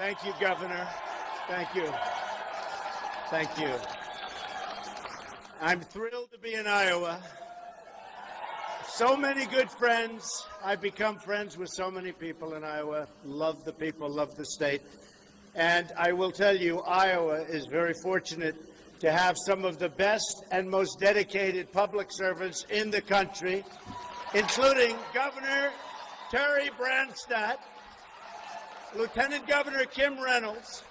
Thank you, Governor. Thank you. Thank you. I'm thrilled to be in Iowa. So many good friends. I've become friends with so many people in Iowa. Love the people, love the state. And I will tell you, Iowa is very fortunate to have some of the best and most dedicated public servants in the country, including Governor Terry Branstad, Lieutenant Governor Kim Reynolds,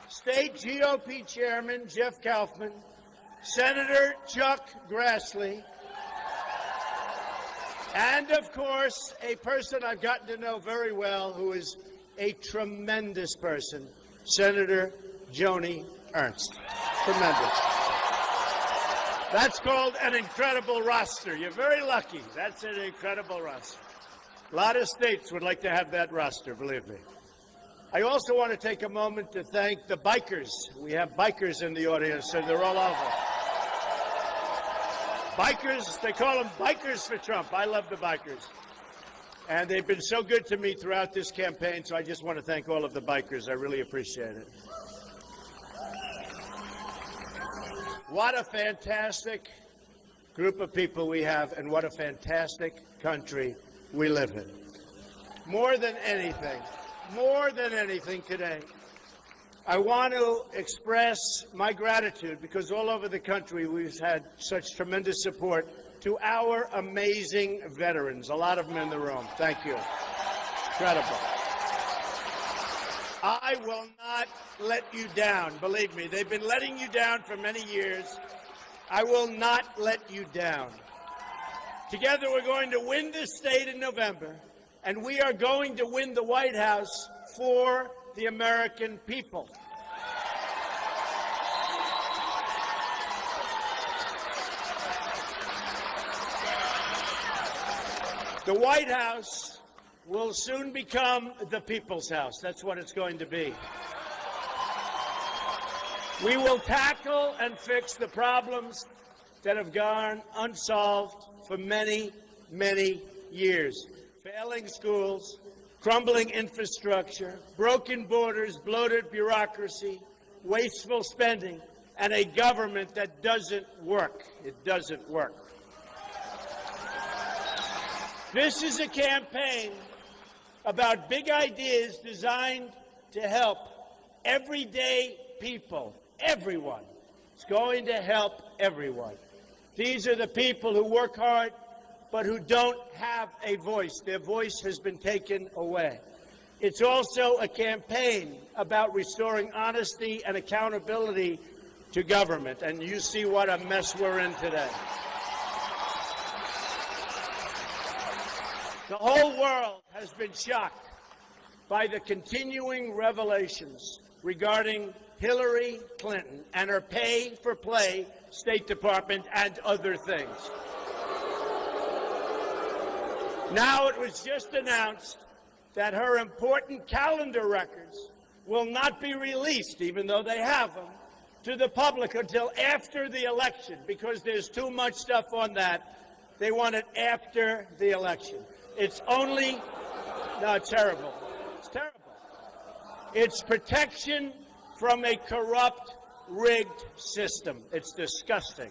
State GOP Chairman Jeff Kaufman, Senator Chuck Grassley, and, of course, a person I've gotten to know very well who is a tremendous person, Senator Joni Ernst. Tremendous. That's called an incredible roster. You're very lucky. That's an incredible roster. A lot of states would like to have that roster, believe me. I also want to take a moment to thank the bikers. We have bikers in the audience, and they're all over. Bikers, they call them bikers for Trump. I love the bikers. And they've been so good to me throughout this campaign, so I just want to thank all of the bikers. I really appreciate it. What a fantastic group of people we have, and what a fantastic country we live in. More than anything today, I want to express my gratitude, because all over the country we've had such tremendous support, to our amazing veterans. A lot of them in the room. Thank you. Incredible. I will not let you down. Believe me, they've been letting you down for many years. I will not let you down. Together we're going to win this state in November, and we are going to win the White House for the American people. The White House will soon become the people's house. That's what it's going to be. We will tackle and fix the problems that have gone unsolved for many, many years. Failing schools, crumbling infrastructure, broken borders, bloated bureaucracy, wasteful spending, and a government that doesn't work. It doesn't work. This is a campaign about big ideas designed to help everyday people, everyone. It's going to help everyone. These are the people who work hard but who don't have a voice. Their voice has been taken away. It's also a campaign about restoring honesty and accountability to government, and you see what a mess we're in today. The whole world has been shocked by the continuing revelations regarding Hillary Clinton and her pay-for-play State Department and other things. Now it was just announced that her important calendar records will not be released, even though they have them, to the public until after the election, because there's too much stuff on that. They want it after the election. It's only, no, it's terrible. It's terrible. It's protection from a corrupt, rigged system. It's disgusting.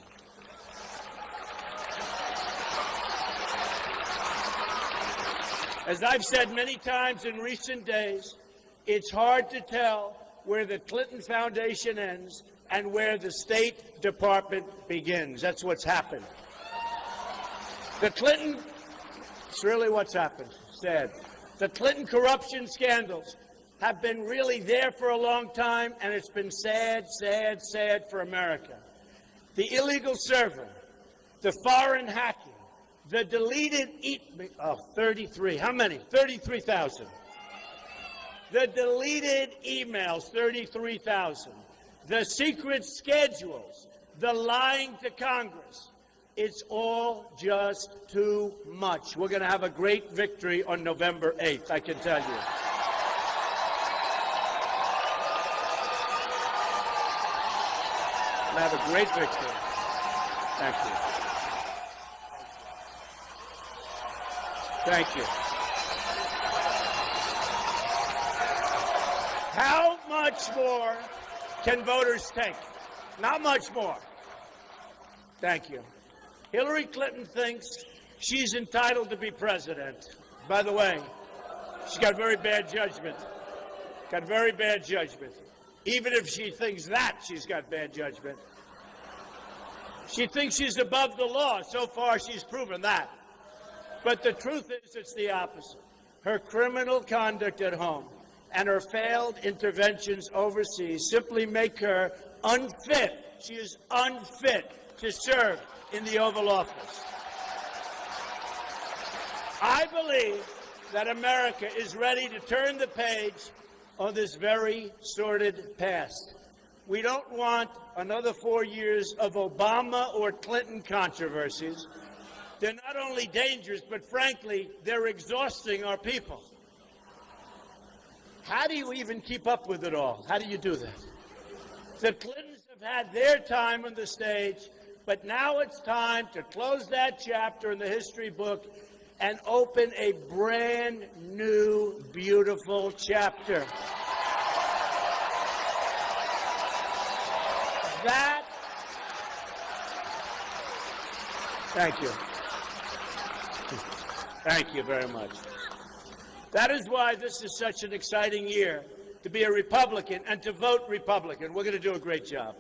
As I've said many times in recent days, it's hard to tell where the Clinton Foundation ends and where the State Department begins. That's what's happened. The Clinton, it's really what's happened. Sad. The Clinton corruption scandals have been really there for a long time, and it's been sad, sad, sad for America. The illegal server, the foreign hacking, the deleted 33. How many? 33,000. The deleted emails, 33,000. The secret schedules, the lying to Congress. It's all just too much. We're going to have a great victory on November 8th, I can tell you. We're going to have a great victory. Thank you. Thank you. How much more can voters take? Not much more. Thank you. Hillary Clinton thinks she's entitled to be president. By the way, she's got very bad judgment. Got very bad judgment. Even if she thinks that, she's got bad judgment. She thinks she's above the law. So far, she's proven that. But the truth is, it's the opposite. Her criminal conduct at home and her failed interventions overseas simply make her unfit. She is unfit to serve in the Oval Office. I believe that America is ready to turn the page on this very sordid past. We don't want another 4 years of Obama or Clinton controversies. They're not only dangerous, but frankly, they're exhausting our people. How do you even keep up with it all? How do you do that? The Clintons have had their time on the stage, but now it's time to close that chapter in the history book and open a brand new, beautiful chapter. That, thank you. Thank you very much. That is why this is such an exciting year to be a Republican and to vote Republican. We're going to do a great job.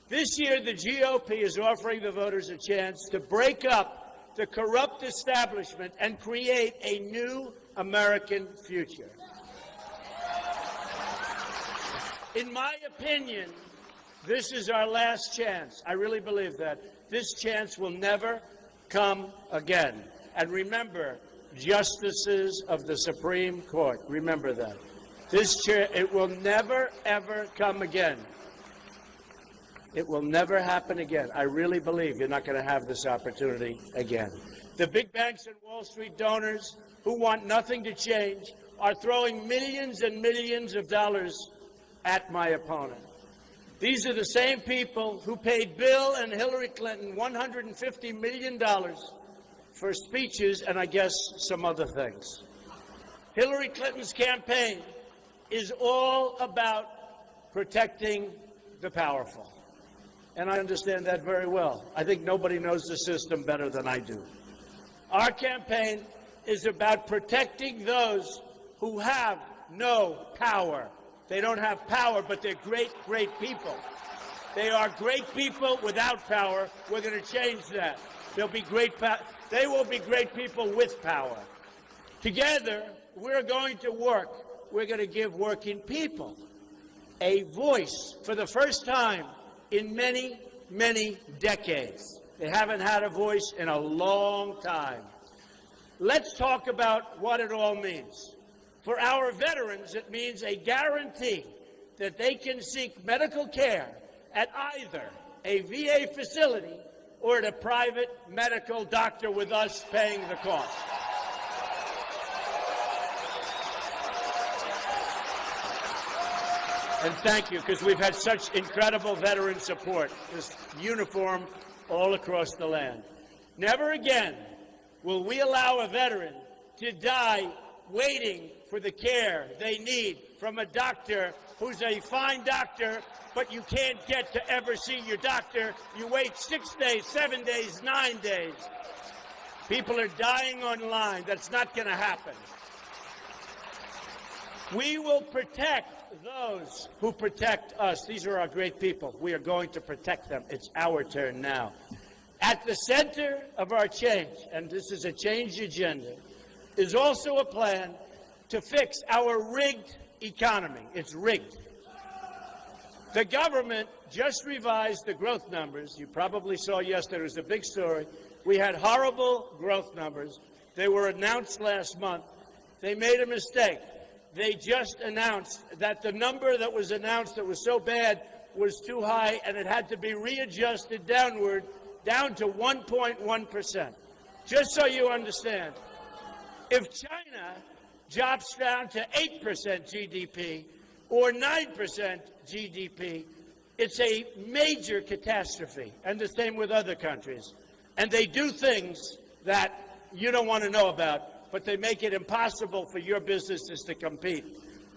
This year, the GOP is offering the voters a chance to break up the corrupt establishment and create a new American future. In my opinion, this is our last chance. I really believe that. This chance will never come again. And remember, justices of the Supreme Court, remember that. It will never, ever come again. It will never happen again. I really believe you're not going to have this opportunity again. The big banks and Wall Street donors who want nothing to change are throwing millions and millions of dollars at my opponent. These are the same people who paid Bill and Hillary Clinton $150 million for speeches and I guess some other things. Hillary Clinton's campaign is all about protecting the powerful. And I understand that very well. I think nobody knows the system better than I do. Our campaign is about protecting those who have no power. They don't have power, but they're great, great people. They are great people without power. We're going to change that. They'll be great. They will be great people with power. Together, we're going to work. We're going to give working people a voice for the first time in many, many decades. They haven't had a voice in a long time. Let's talk about what it all means. For our veterans, it means a guarantee that they can seek medical care at either a VA facility or at a private medical doctor with us paying the cost. And thank you, because we've had such incredible veteran support, this uniform all across the land. Never again will we allow a veteran to die waiting for the care they need from a doctor who's a fine doctor, but you can't get to ever see your doctor. You wait 6 days, 7 days, 9 days. People are dying online. That's not going to happen. We will protect those who protect us. These are our great people. We are going to protect them. It's our turn now. At the center of our change, and this is a change agenda, is also a plan to fix our rigged economy. It's rigged. The government just revised the growth numbers. You probably saw yesterday. It was a big story. We had horrible growth numbers. They were announced last month. They made a mistake. They just announced that the number that was announced that was so bad was too high, and it had to be readjusted downward, down to 1.1%. Just so you understand, if China drops down to 8% GDP or 9% GDP, it's a major catastrophe, and the same with other countries. And they do things that you don't want to know about, but they make it impossible for your businesses to compete.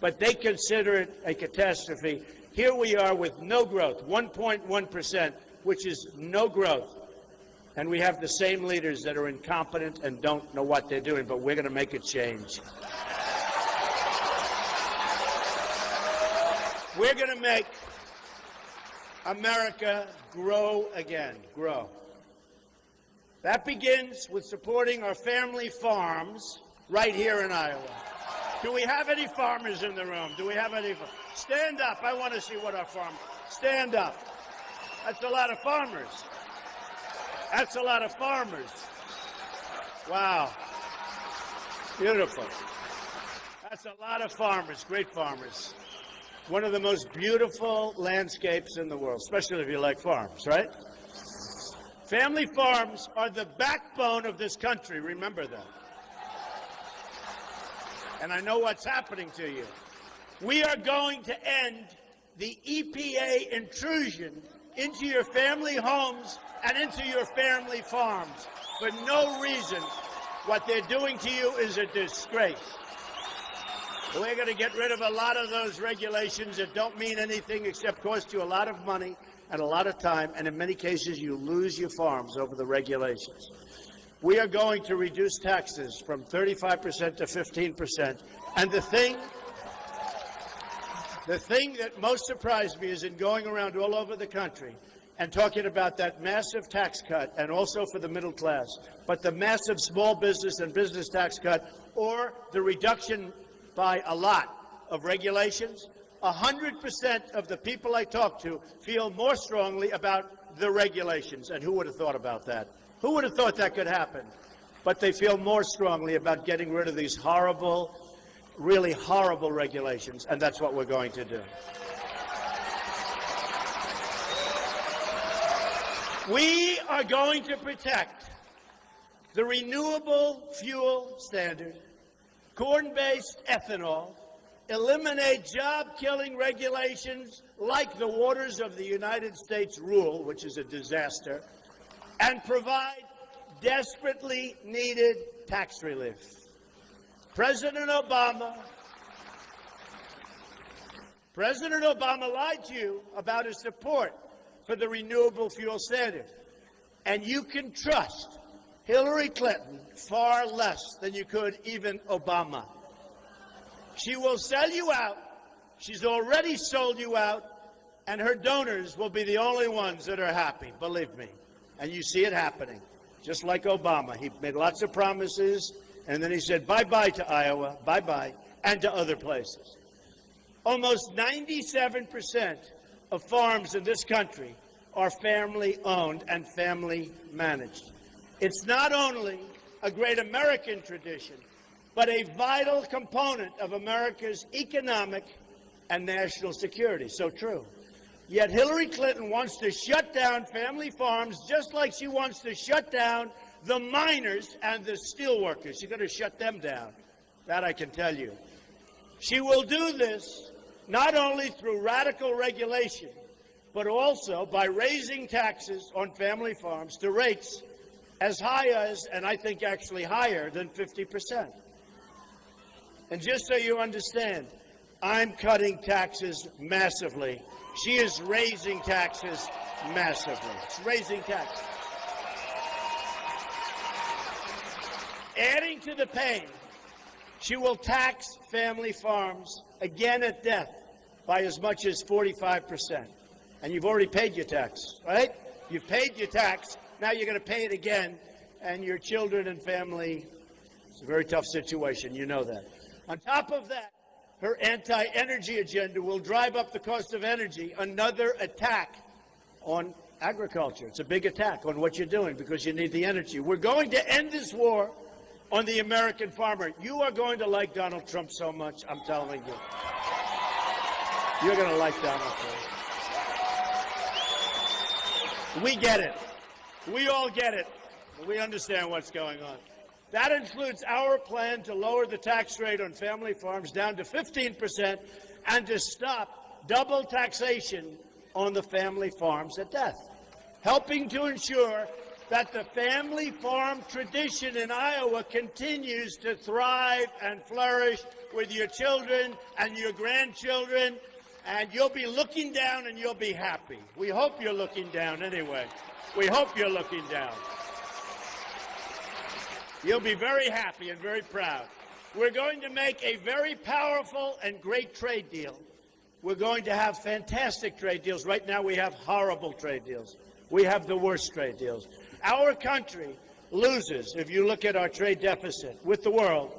but they consider it a catastrophe. Here we are with no growth, 1.1%, which is no growth. And we have the same leaders that are incompetent and don't know what they're doing, but we're going to make a change. We're going to make America grow again, grow. That begins with supporting our family farms right here in Iowa. Do we have any farmers in the room? Do we have any? Stand up. I want to see what our farmers. Stand up. That's a lot of farmers. That's a lot of farmers. Wow. Beautiful. That's a lot of farmers, great farmers. One of the most beautiful landscapes in the world, especially if you like farms, right? Family farms are the backbone of this country. Remember that. And I know what's happening to you. We are going to end the EPA intrusion into your family homes and into your family farms for no reason. What they're doing to you is a disgrace. We're going to get rid of a lot of those regulations that don't mean anything except cost you a lot of money and a lot of time, and in many cases you lose your farms over the regulations. We are going to reduce taxes from 35% to 15%. And the thing that most surprised me is in going around all over the country and talking about that massive tax cut, and also for the middle class, but the massive small business and business tax cut, or the reduction by a lot of regulations, 100% of the people I talk to feel more strongly about the regulations. And who would have thought about that? Who would have thought that could happen? But they feel more strongly about getting rid of these horrible, really horrible regulations, and that's what we're going to do. We are going to protect the renewable fuel standard, corn-based ethanol, eliminate job-killing regulations like the Waters of the United States rule, which is a disaster, and provide desperately needed tax relief. President Obama lied to you about his support for the renewable fuel standard, and you can trust Hillary Clinton far less than you could even Obama. She will sell you out. She's already sold you out, and her donors will be the only ones that are happy, believe me. And you see it happening, just like Obama. He made lots of promises, and then he said bye-bye to Iowa, bye-bye, and to other places. Almost 97% of farms in this country are family-owned and family-managed. It's not only a great American tradition, but a vital component of America's economic and national security. So true. Yet Hillary Clinton wants to shut down family farms just like she wants to shut down the miners and the steel workers. She's going to shut them down. That I can tell you. She will do this not only through radical regulation, but also by raising taxes on family farms to rates as high as, and I think actually higher than 50%. And just so you understand, I'm cutting taxes massively. She is raising taxes massively. She's raising taxes. Adding to the pain, she will tax family farms again at death by as much as 45%. And you've already paid your tax, right? You've paid your tax. Now you're going to pay it again, and your children and family, it's a very tough situation. You know that. On top of that, her anti-energy agenda will drive up the cost of energy, another attack on agriculture. It's a big attack on what you're doing because you need the energy. We're going to end this war on the American farmer. You are going to like Donald Trump so much, I'm telling you. You're going to like Donald Trump. We get it. We all get it. We understand what's going on. That includes our plan to lower the tax rate on family farms down to 15% and to stop double taxation on the family farms at death, helping to ensure that the family farm tradition in Iowa continues to thrive and flourish with your children and your grandchildren, and you'll be looking down and you'll be happy. We hope you're looking down anyway. We hope you're looking down. You'll be very happy and very proud. We're going to make a very powerful and great trade deal. We're going to have fantastic trade deals. Right now we have horrible trade deals. We have the worst trade deals. Our country loses, if you look at our trade deficit with the world,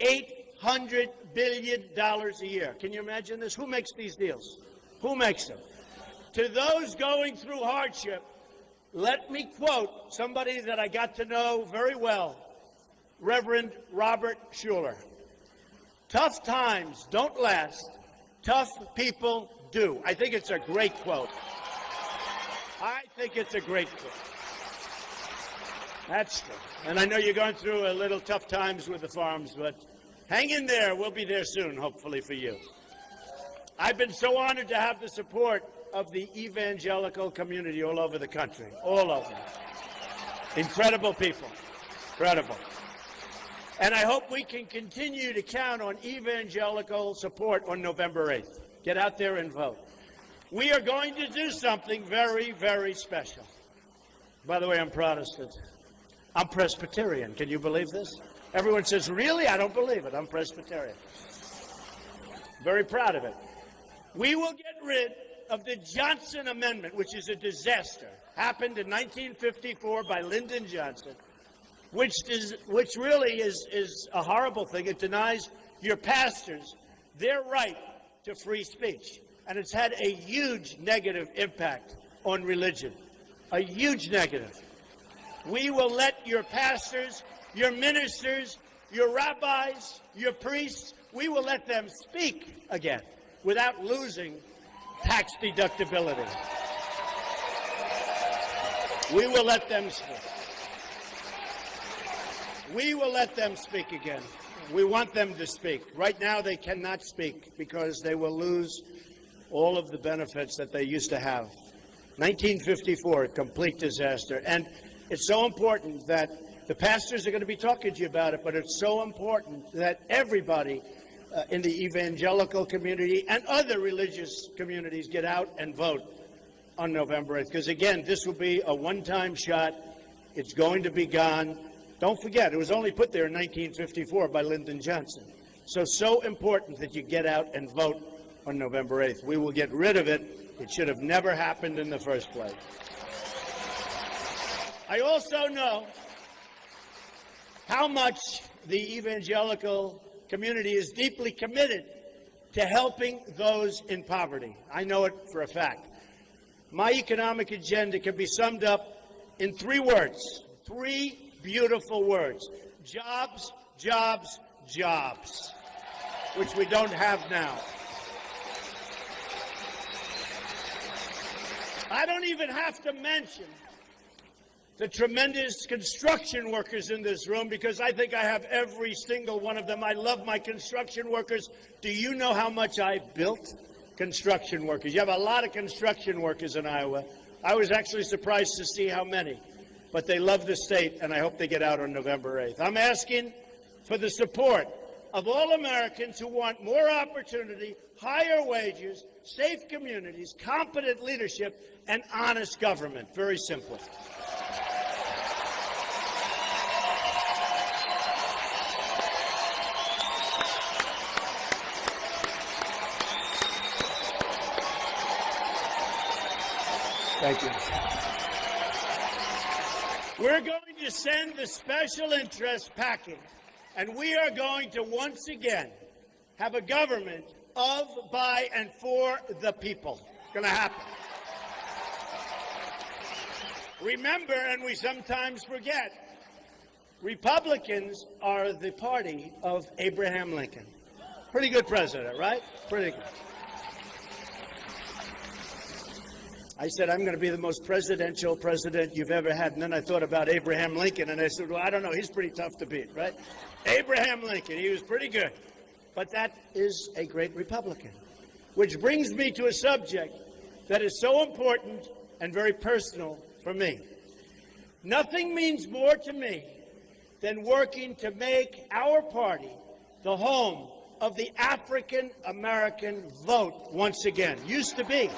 $800 billion a year. Can you imagine this? Who makes these deals? Who makes them? To those going through hardship, let me quote somebody that I got to know very well, Reverend Robert Schuller. Tough times don't last. Tough people do. I think it's a great quote. I think it's a great quote. That's true. And I know you're going through a little tough times with the farms, but hang in there. We'll be there soon, hopefully, for you. I've been so honored to have the support of the evangelical community all over the country, all of them. Incredible people. Incredible. And I hope we can continue to count on evangelical support on November 8th. Get out there and vote. We are going to do something very, very special. By the way, I'm Protestant. I'm Presbyterian. Can you believe this? Everyone says, really? I don't believe it. I'm Presbyterian. Very proud of it. We will get rid of the Johnson Amendment, which is a disaster. Happened in 1954 by Lyndon Johnson, which really is a horrible thing. It denies your pastors their right to free speech. And it's had a huge negative impact on religion, a huge negative. We will let your pastors, your ministers, your rabbis, your priests, we will let them speak again without losing tax deductibility. We will let them speak. We will let them speak again. We want them to speak. Right now they cannot speak because they will lose all of the benefits that they used to have. 1954, a complete disaster. And it's so important that the pastors are going to be talking to you about it, but it's so important that everybody in the evangelical community and other religious communities get out and vote on November 8th. Because, again, this will be a one-time shot. It's going to be gone. Don't forget, it was only put there in 1954 by Lyndon Johnson. So important that you get out and vote on November 8th. We will get rid of it. It should have never happened in the first place. I also know how much the evangelical community is deeply committed to helping those in poverty. I know it for a fact. My economic agenda can be summed up in 3 words, 3 beautiful words: jobs, jobs, jobs, which we don't have now. I don't even have to mention the tremendous construction workers in this room, because I think I have every single one of them. I love my construction workers. Do you know how much I built construction workers? You have a lot of construction workers in Iowa. I was actually surprised to see how many. But they love the state, and I hope they get out on November 8th. I'm asking for the support of all Americans who want more opportunity, higher wages, safe communities, competent leadership, and honest government. Very simple. Thank you. We're going to send the special interest package, and we are going to once again have a government of, by, and for the people. It's going to happen. Remember, and we sometimes forget, Republicans are the party of Abraham Lincoln. Pretty good president, right? Pretty good. I said, I'm going to be the most presidential president you've ever had. And then I thought about Abraham Lincoln, and I said, well, I don't know. He's pretty tough to beat, right? Abraham Lincoln, he was pretty good. But that is a great Republican. Which brings me to a subject that is so important and very personal for me. Nothing means more to me than working to make our party the home of the African American vote once again. Used to be.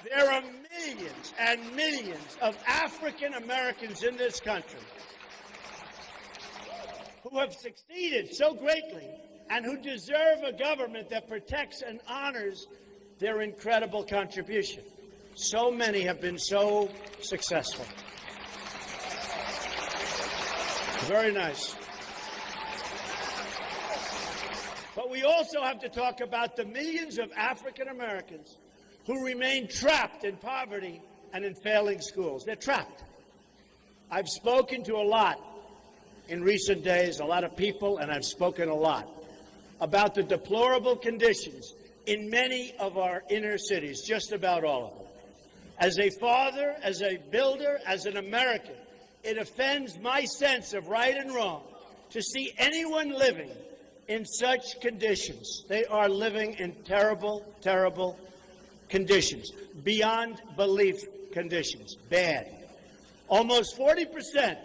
There are millions and millions of African Americans in this country who have succeeded so greatly and who deserve a government that protects and honors their incredible contribution. So many have been so successful. Very nice. But we also have to talk about the millions of African Americans who remain trapped in poverty and in failing schools. They're trapped. I've spoken to a lot in recent days, a lot of people, and I've spoken a lot about the deplorable conditions in many of our inner cities, just about all of them. As a father, as a builder, as an American, it offends my sense of right and wrong to see anyone living in such conditions. They are living in terrible, terrible conditions, beyond belief conditions, bad. Almost 40%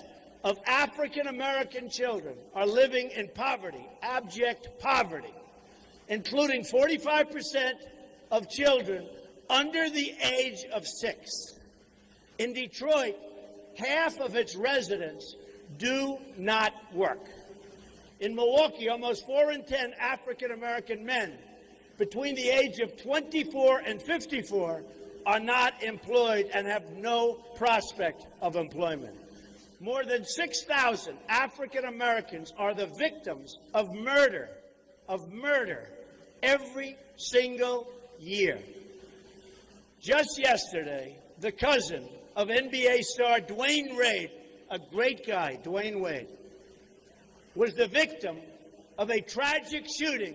of African American children are living in poverty, abject poverty, including 45% of children under the age of 6. In Detroit, half of its residents do not work. In Milwaukee, almost 4 in 10 African American men between the age of 24 and 54 are not employed and have no prospect of employment. More than 6,000 African Americans are the victims of murder every single year. Just yesterday, the cousin of NBA star Dwayne Wade, a great guy, Dwayne Wade, was the victim of a tragic shooting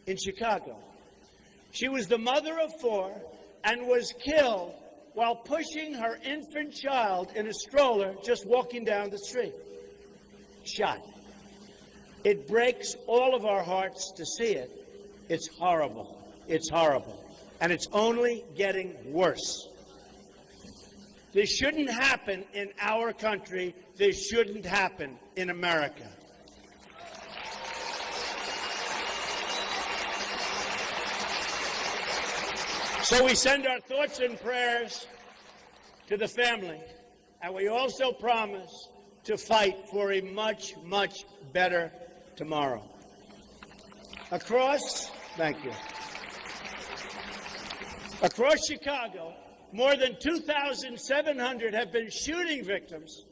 in Chicago. She was the mother of 4 and was killed while pushing her infant child in a stroller just walking down the street. Shot. It breaks all of our hearts to see it. It's horrible. It's horrible. And it's only getting worse. This shouldn't happen in our country. This shouldn't happen in America. So we send our thoughts and prayers to the family, and we also promise to fight for a much, much better tomorrow. Thank you. Across Chicago, more than 2,700 have been shooting victims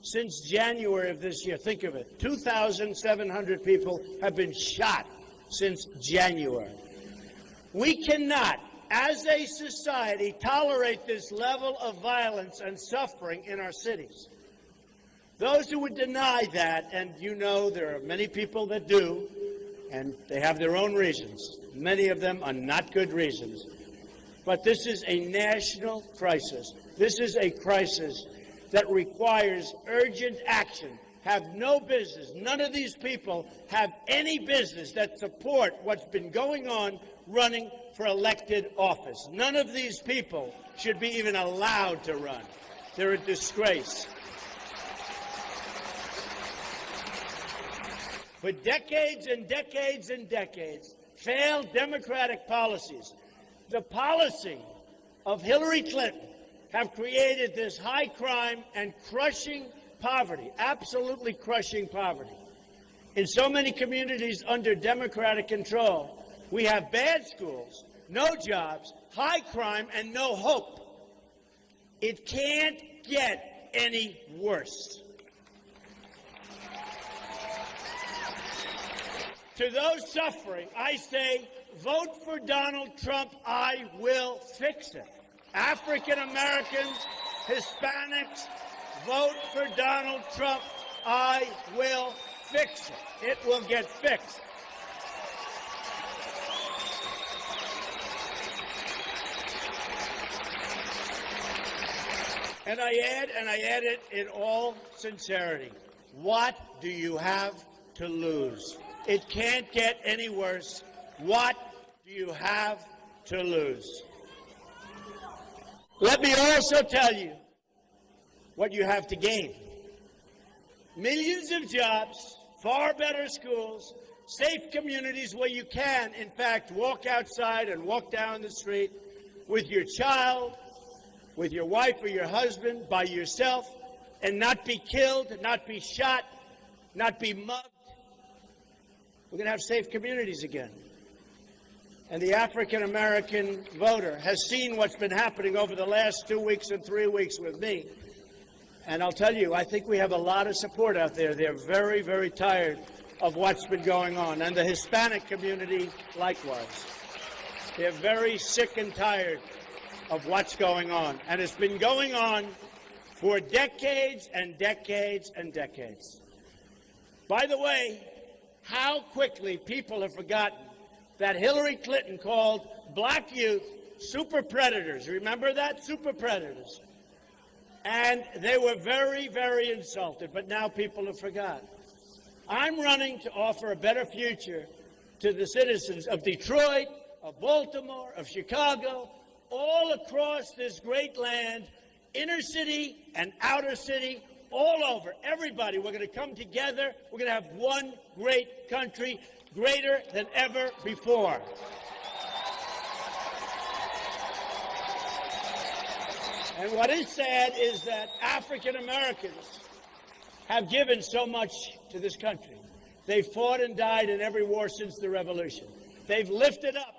since January of this year. Think of it. 2,700 people have been shot since January. We cannot, as a society, tolerate this level of violence and suffering in our cities. Those who would deny that, and you know there are many people that do, and they have their own reasons. Many of them are not good reasons. But this is a national crisis. This is a crisis that requires urgent action. Have no business. None of these people have any business that support what's been going on running for elected office. None of these people should be even allowed to run. They're a disgrace. For decades and decades and decades, failed Democratic policies, the policy of Hillary Clinton, have created this high crime and crushing poverty, absolutely crushing poverty. In so many communities under Democratic control, we have bad schools, no jobs, high crime, and no hope. It can't get any worse. To those suffering, I say, vote for Donald Trump. I will fix it. African Americans, Hispanics, vote for Donald Trump. I will fix it. It will get fixed. And I add it in all sincerity. What do you have to lose? It can't get any worse. What do you have to lose? Let me also tell you what you have to gain. Millions of jobs, far better schools, safe communities where you can, in fact, walk outside and walk down the street with your child, with your wife or your husband, by yourself, and not be killed, not be shot, not be mugged. We're going to have safe communities again. And the African-American voter has seen what's been happening over the last 2 weeks and 3 weeks with me. And I'll tell you, I think we have a lot of support out there. They're very, very tired of what's been going on. And the Hispanic community, likewise. They're very sick and tired of what's going on. And it's been going on for decades and decades and decades. By the way, how quickly people have forgotten that Hillary Clinton called black youth super predators. Remember that? Super predators. And they were very, very insulted, but now people have forgotten. I'm running to offer a better future to the citizens of Detroit, of Baltimore, of Chicago, all across this great land, inner city and outer city, all over. Everybody, we're going to come together. We're going to have one great country, greater than ever before. And what is sad is that African Americans have given so much to this country. They've fought and died in every war since the Revolution. They've lifted up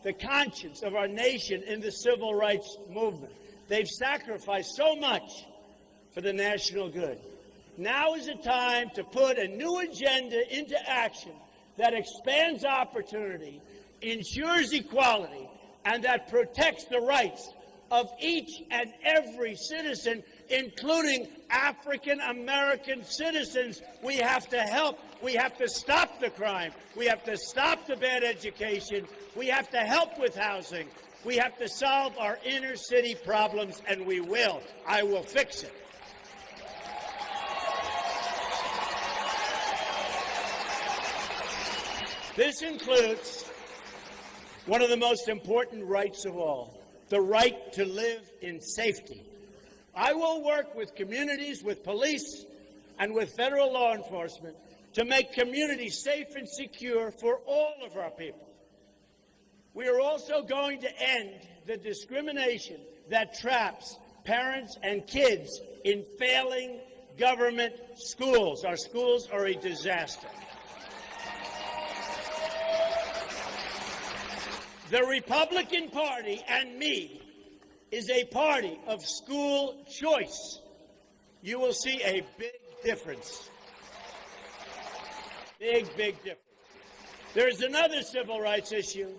the conscience of our nation in the civil rights movement. They've sacrificed so much for the national good. Now is the time to put a new agenda into action that expands opportunity, ensures equality, and that protects the rights of each and every citizen, including African American citizens. We have to help. We have to stop the crime. We have to stop the bad education. We have to help with housing. We have to solve our inner city problems, and we will. I will fix it. This includes one of the most important rights of all, the right to live in safety. I will work with communities, with police, and with federal law enforcement to make communities safe and secure for all of our people. We are also going to end the discrimination that traps parents and kids in failing government schools. Our schools are a disaster. The Republican Party and me is a party of school choice. You will see a big difference. Big, big difference. There's another civil rights issue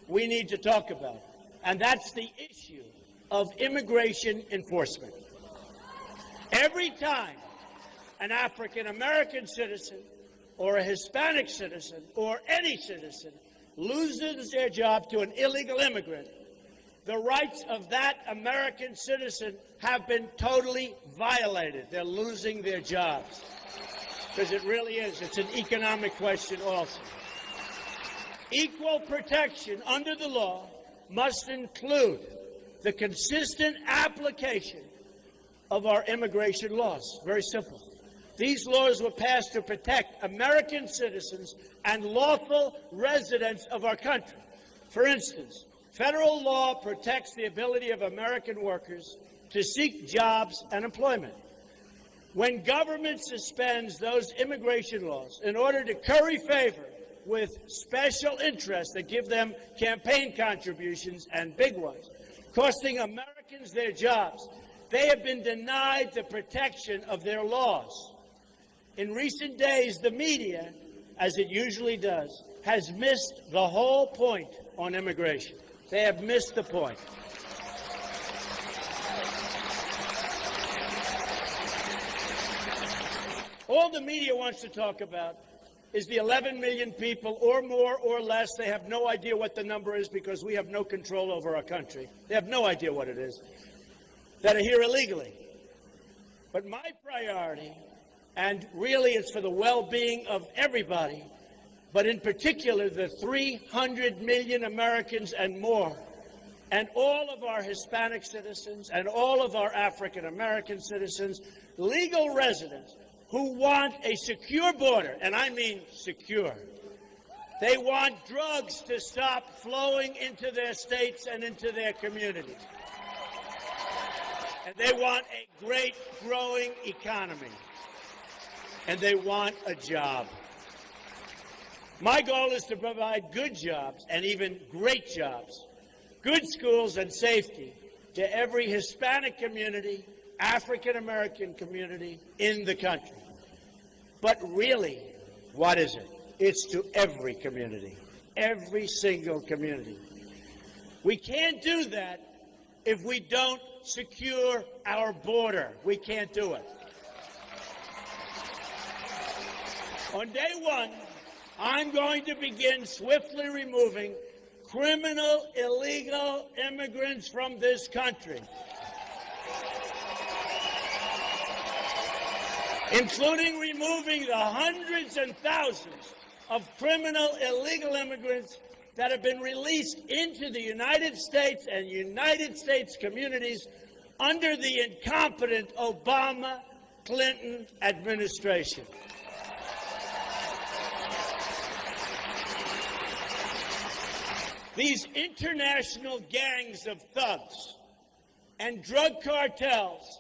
we need to talk about, and that's the issue of immigration enforcement. Every time an African American citizen or a Hispanic citizen or any citizen loses their job to an illegal immigrant, the rights of that American citizen have been totally violated. They're losing their jobs. Because it really is. It's an economic question also. Equal protection under the law must include the consistent application of our immigration laws. Very simple. These laws were passed to protect American citizens and lawful residents of our country. For instance, federal law protects the ability of American workers to seek jobs and employment. When government suspends those immigration laws in order to curry favor with special interests that give them campaign contributions and big ones, costing Americans their jobs, they have been denied the protection of their laws. In recent days, the media, as it usually does, has missed the whole point on immigration. They have missed the point. All the media wants to talk about is the 11 million people, or more or less. They have no idea what the number is because we have no control over our country. They have no idea what it is, that are here illegally. But my priority, and really it's for the well-being of everybody, but in particular the 300 million Americans and more and all of our Hispanic citizens and all of our African American citizens, legal residents who want a secure border, and I mean secure. They want drugs to stop flowing into their states and into their communities. And they want a great growing economy. And they want a job. My goal is to provide good jobs and even great jobs, good schools and safety to every Hispanic community, African American community in the country. But really, what is it? It's to every community, every single community. We can't do that if we don't secure our border. We can't do it. On day one, I'm going to begin swiftly removing criminal, illegal immigrants from this country, including removing the hundreds and thousands of criminal, illegal immigrants that have been released into the United States and United States communities under the incompetent Obama-Clinton administration. These international gangs of thugs and drug cartels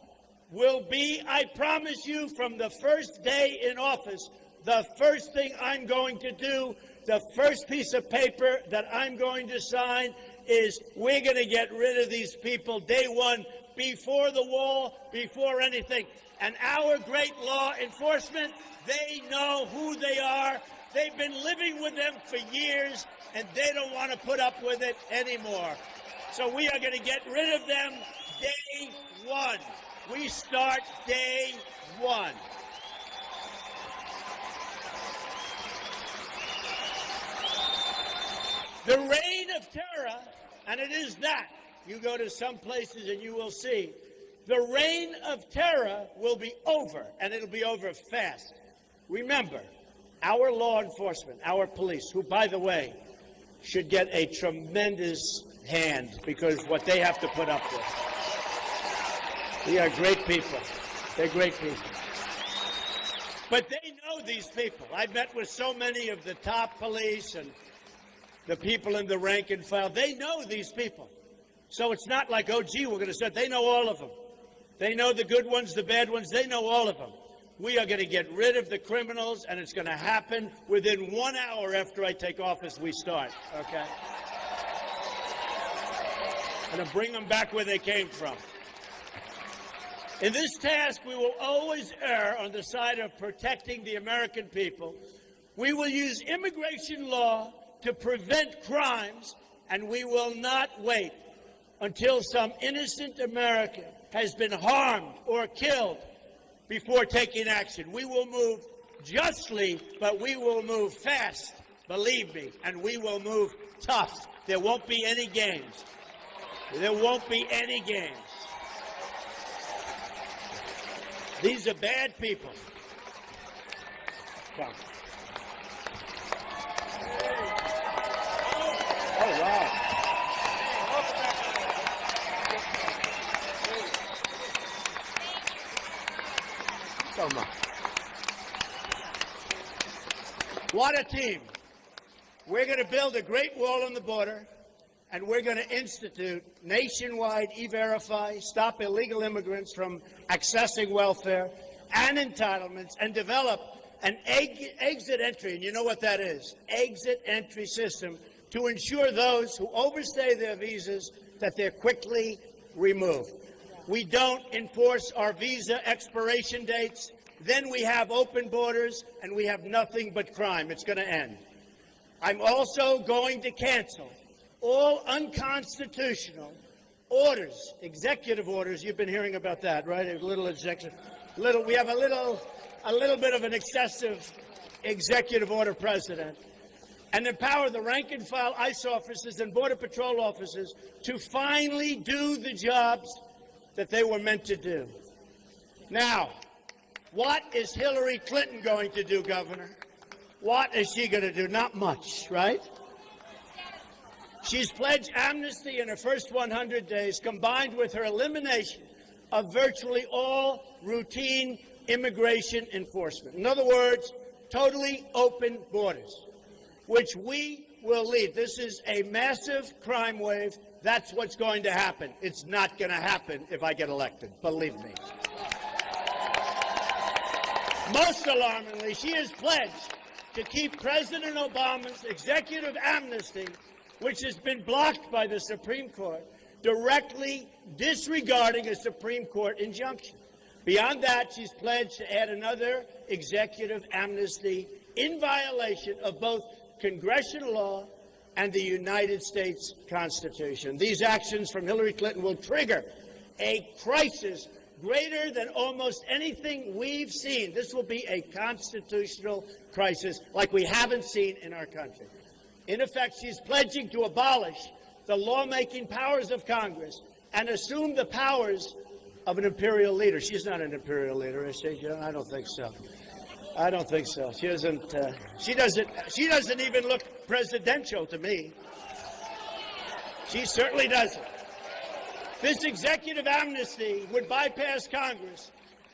will be, I promise you, from the first day in office, the first thing I'm going to do, the first piece of paper that I'm going to sign is we're going to get rid of these people day one, before the wall, before anything. And our great law enforcement, they know who they are. They've been living with them for years, and they don't want to put up with it anymore. So we are going to get rid of them day one. We start day one. The reign of terror, and it is that. You go to some places and you will see. The reign of terror will be over, and it'll be over fast. Remember, our law enforcement, our police, who, by the way, should get a tremendous hand because what they have to put up with. They are great people. They're great people. But they know these people. I've met with so many of the top police and the people in the rank and file. They know these people. So it's not like, oh, gee, we're going to start. They know all of them. They know the good ones, the bad ones. They know all of them. We are going to get rid of the criminals, and it's going to happen within 1 hour after I take office. We start, okay? And to bring them back where they came from. In this task, we will always err on the side of protecting the American people. We will use immigration law to prevent crimes, and we will not wait until some innocent American has been harmed or killed before taking action. We will move justly, but we will move fast, believe me, and we will move tough. There won't be any games. There won't be any games. These are bad people. Come. Oh, wow. So much. What a team. We're going to build a great wall on the border, and we're going to institute nationwide E-Verify, stop illegal immigrants from accessing welfare and entitlements, and develop an exit entry, and you know what that is, exit entry system to ensure those who overstay their visas that they're quickly removed. We don't enforce our visa expiration dates, then we have open borders and we have nothing but crime. It's going to end. I'm also going to cancel all unconstitutional orders, executive orders. You've been hearing about that, right? A little executive, we have a little bit of an excessive executive order president, and empower the rank and file ICE officers and Border Patrol officers to finally do the jobs that they were meant to do. Now, what is Hillary Clinton going to do, Governor? What is she going to do? Not much, right? She's pledged amnesty in her first 100 days, combined with her elimination of virtually all routine immigration enforcement. In other words, totally open borders, which we will lead. This is a massive crime wave. That's what's going to happen. It's not going to happen if I get elected, believe me. Most alarmingly, she has pledged to keep President Obama's executive amnesty, which has been blocked by the Supreme Court, directly disregarding a Supreme Court injunction. Beyond that, she's pledged to add another executive amnesty in violation of both congressional law and the United States Constitution. These actions from Hillary Clinton will trigger a crisis greater than almost anything we've seen. This will be a constitutional crisis like we haven't seen in our country. In effect, she's pledging to abolish the lawmaking powers of Congress and assume the powers of an imperial leader. She's not an imperial leader, is she? I don't think so. I don't think so. She doesn't. She doesn't even look presidential to me. She certainly doesn't. This executive amnesty would bypass Congress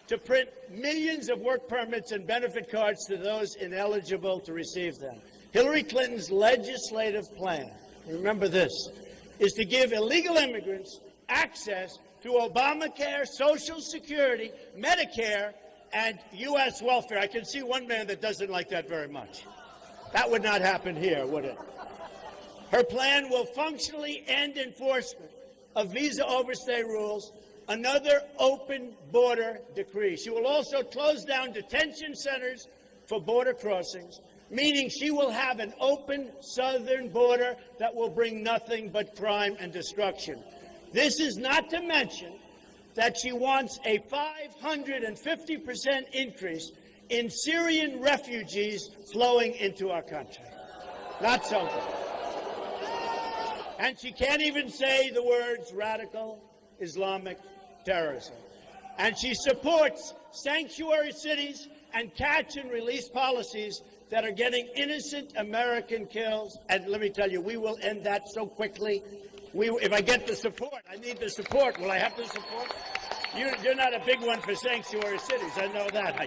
to print millions of work permits and benefit cards to those ineligible to receive them. Hillary Clinton's legislative plan, remember this, is to give illegal immigrants access to Obamacare, Social Security, Medicare, and U.S. welfare. I can see one man that doesn't like that very much. That would not happen here, would it? Her plan will functionally end enforcement of visa overstay rules, another open border decree. She will also close down detention centers for border crossings, meaning she will have an open southern border that will bring nothing but crime and destruction. This is not to mention that she wants a 550% increase in Syrian refugees flowing into our country. Not so good. And she can't even say the words radical Islamic terrorism. And she supports sanctuary cities and catch and release policies that are getting innocent American kills. And let me tell you, we will end that so quickly. If I get the support, I need the support. Will I have the support? You're not a big one for sanctuary cities. I know that.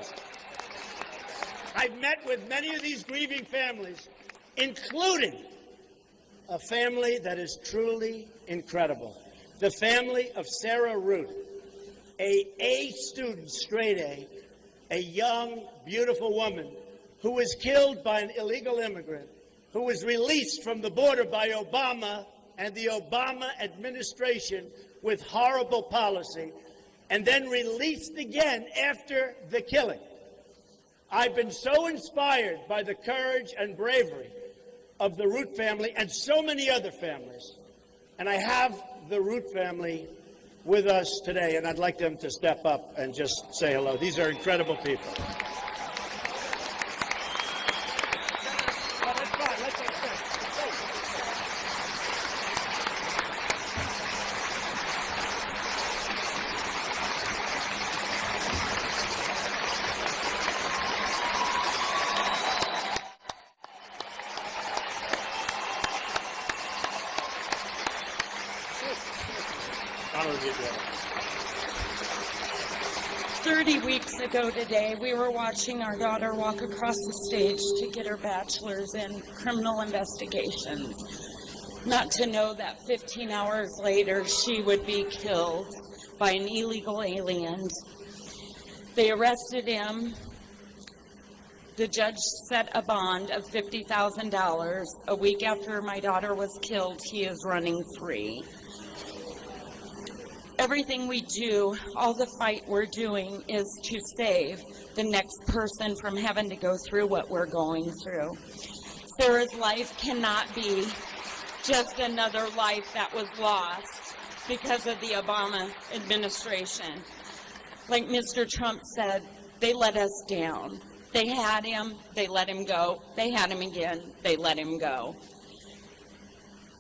I've met with many of these grieving families, including a family that is truly incredible. The family of Sarah Root, a student, straight a young, beautiful woman who was killed by an illegal immigrant, who was released from the border by Obama and the Obama administration with horrible policy, and then released again after the killing. I've been so inspired by the courage and bravery of the Root family and so many other families. And I have the Root family with us today, and I'd like them to step up and just say hello. These are incredible people. Weeks ago today, we were watching our daughter walk across the stage to get her bachelor's in criminal investigations, not to know that 15 hours later she would be killed by an illegal alien. They arrested him. The judge set a bond of $50,000. A week after my daughter was killed, he is running free. Everything we do, all the fight we're doing is to save the next person from having to go through what we're going through. Sarah's life cannot be just another life that was lost because of the Obama administration. Like Mr. Trump said, they let us down. They had him, they let him go. They had him again, they let him go.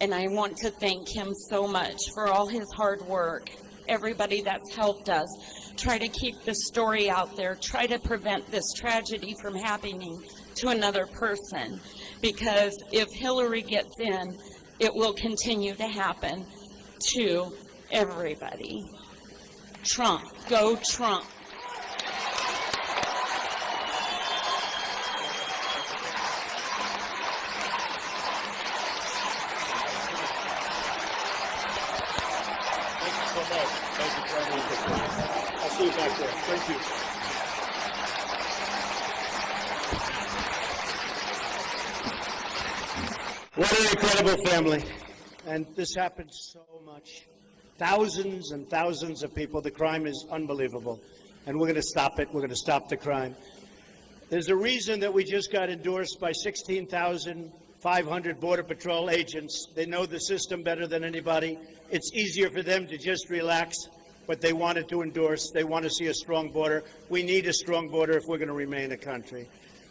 And I want to thank him so much for all his hard work. Everybody that's helped us try to keep the story out there, try to prevent this tragedy from happening to another person. Because if Hillary gets in, it will continue to happen to everybody. Trump, go Trump. Thank you so much. Thank you for having me. I'll see you back there. Thank you. What an incredible family. And this happens so much. Thousands and thousands of people. The crime is unbelievable. And we're going to stop it. We're going to stop the crime. There's a reason that we just got endorsed by 16,500 Border Patrol agents. They know the system better than anybody. It's easier for them to just relax, but they wanted to endorse. They want to see a strong border. We need a strong border if we're going to remain a country.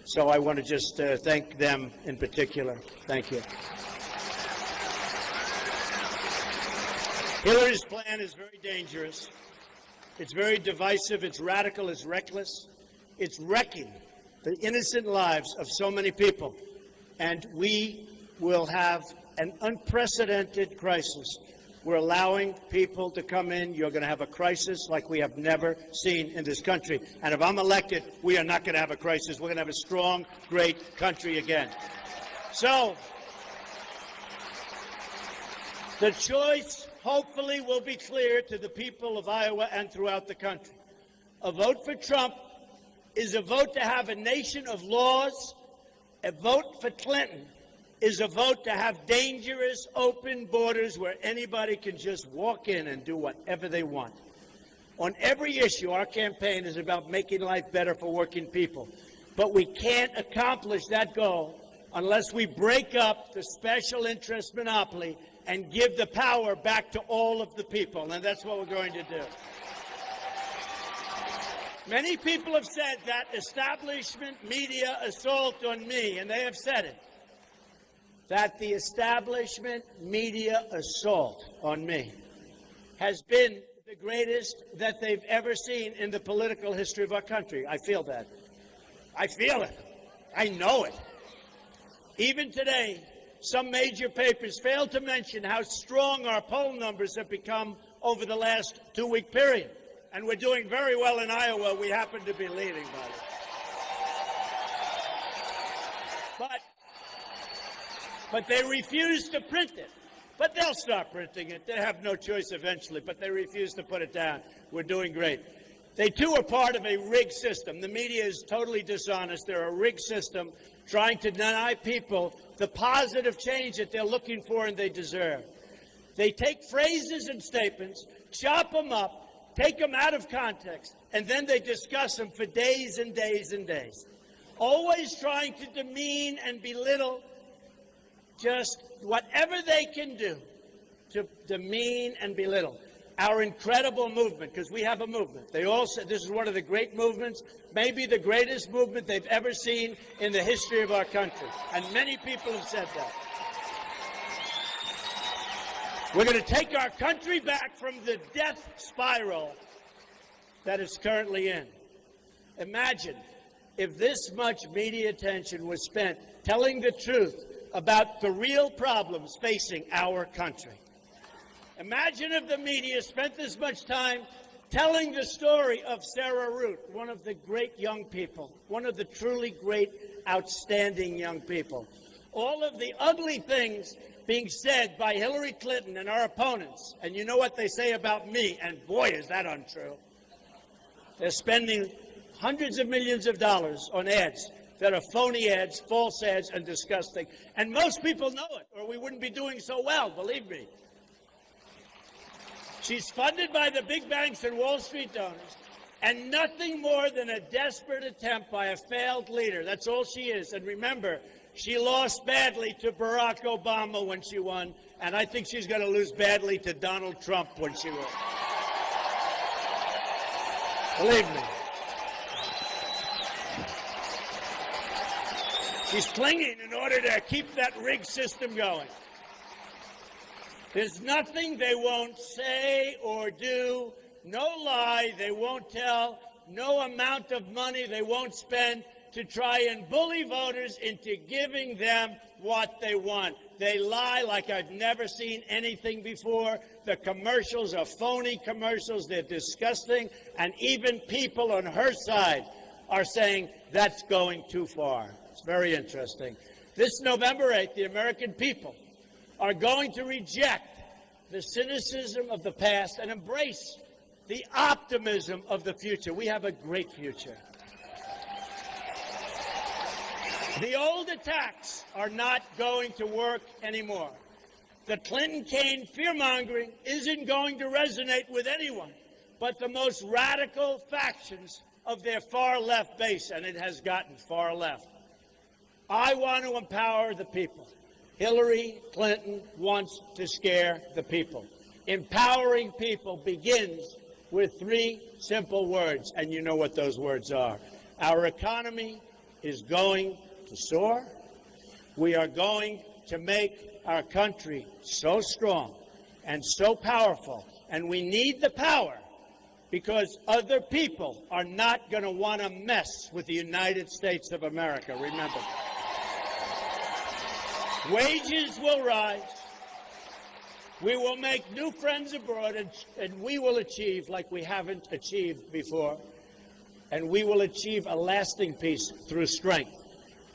So I want to just thank them in particular. Thank you. Hillary's plan is very dangerous. It's very divisive. It's radical. It's reckless. It's wrecking the innocent lives of so many people. And we will have an unprecedented crisis. We're allowing people to come in. You're going to have a crisis like we have never seen in this country. And if I'm elected, we are not going to have a crisis. We're going to have a strong, great country again. So the choice, hopefully, will be clear to the people of Iowa and throughout the country. A vote for Trump is a vote to have a nation of laws. A vote for Clinton is a vote to have dangerous, open borders where anybody can just walk in and do whatever they want. On every issue, our campaign is about making life better for working people. But we can't accomplish that goal unless we break up the special interest monopoly and give the power back to all of the people. And that's what we're going to do. Many people have said that establishment media assault on me, and they have said it, that the establishment media assault on me has been the greatest that they've ever seen in the political history of our country. I feel that. I feel it. I know it. Even today, some major papers fail to mention how strong our poll numbers have become over the last 2-week period. And we're doing very well in Iowa. We happen to be leading, by the way. But they refuse to print it. But they'll start printing it. They have no choice eventually, but they refuse to put it down. We're doing great. They, too, are part of a rigged system. The media is totally dishonest. They're a rigged system trying to deny people the positive change that they're looking for and they deserve. They take phrases and statements, chop them up, take them out of context, and then they discuss them for days and days and days, always trying to demean and belittle just whatever they can do to demean and belittle our incredible movement, because we have a movement. They all said this is one of the great movements, maybe the greatest movement they've ever seen in the history of our country. And many people have said that. We're going to take our country back from the death spiral that it's currently in. Imagine if this much media attention was spent telling the truth about the real problems facing our country. Imagine if the media spent this much time telling the story of Sarah Root, one of the great young people, one of the truly great, outstanding young people. All of the ugly things being said by Hillary Clinton and our opponents. And you know what they say about me, and boy, is that untrue. They're spending hundreds of millions of dollars on ads that are phony ads, false ads, and disgusting. And most people know it, or we wouldn't be doing so well, believe me. She's funded by the big banks and Wall Street donors, and nothing more than a desperate attempt by a failed leader. That's all she is. And remember, she lost badly to Barack Obama when she won, and I think she's going to lose badly to Donald Trump when she wins. Believe me. She's clinging in order to keep that rigged system going. There's nothing they won't say or do, no lie they won't tell, no amount of money they won't spend to try and bully voters into giving them what they want. They lie like I've never seen anything before. The commercials are phony commercials. They're disgusting. And even people on her side are saying that's going too far. It's very interesting. This November 8th, the American people are going to reject the cynicism of the past and embrace the optimism of the future. We have a great future. The old attacks are not going to work anymore. The Clinton-Kaine fear-mongering isn't going to resonate with anyone but the most radical factions of their far-left base, and it has gotten far left. I want to empower the people. Hillary Clinton wants to scare the people. Empowering people begins with three simple words, and you know what those words are. Our economy is going to soar. We are going to make our country so strong and so powerful, and we need the power because other people are not going to want to mess with the United States of America. Remember. Wages will rise. We will make new friends abroad, and we will achieve like we haven't achieved before. And we will achieve a lasting peace through strength.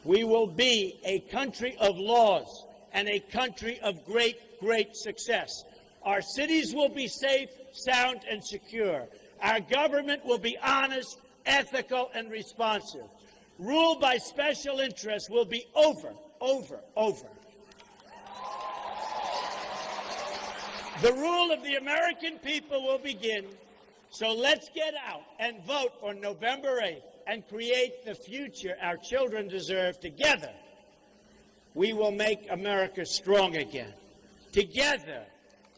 We will be a country of laws and a country of great, great success. Our cities will be safe, sound, and secure. Our government will be honest, ethical, and responsive. Rule by special interests will be over. The rule of the American people will begin. So let's get out and vote on November 8th and create the future our children deserve. Together, we will make America strong again. Together,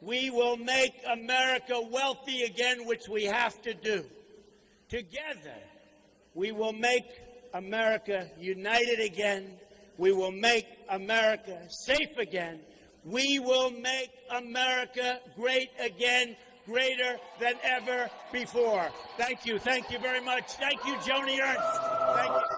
we will make America wealthy again, which we have to do. Together, we will make America united again. We will make America safe again. We will make America great again, greater than ever before. Thank you. Thank you very much. Thank you, Joni Ernst. Thank you.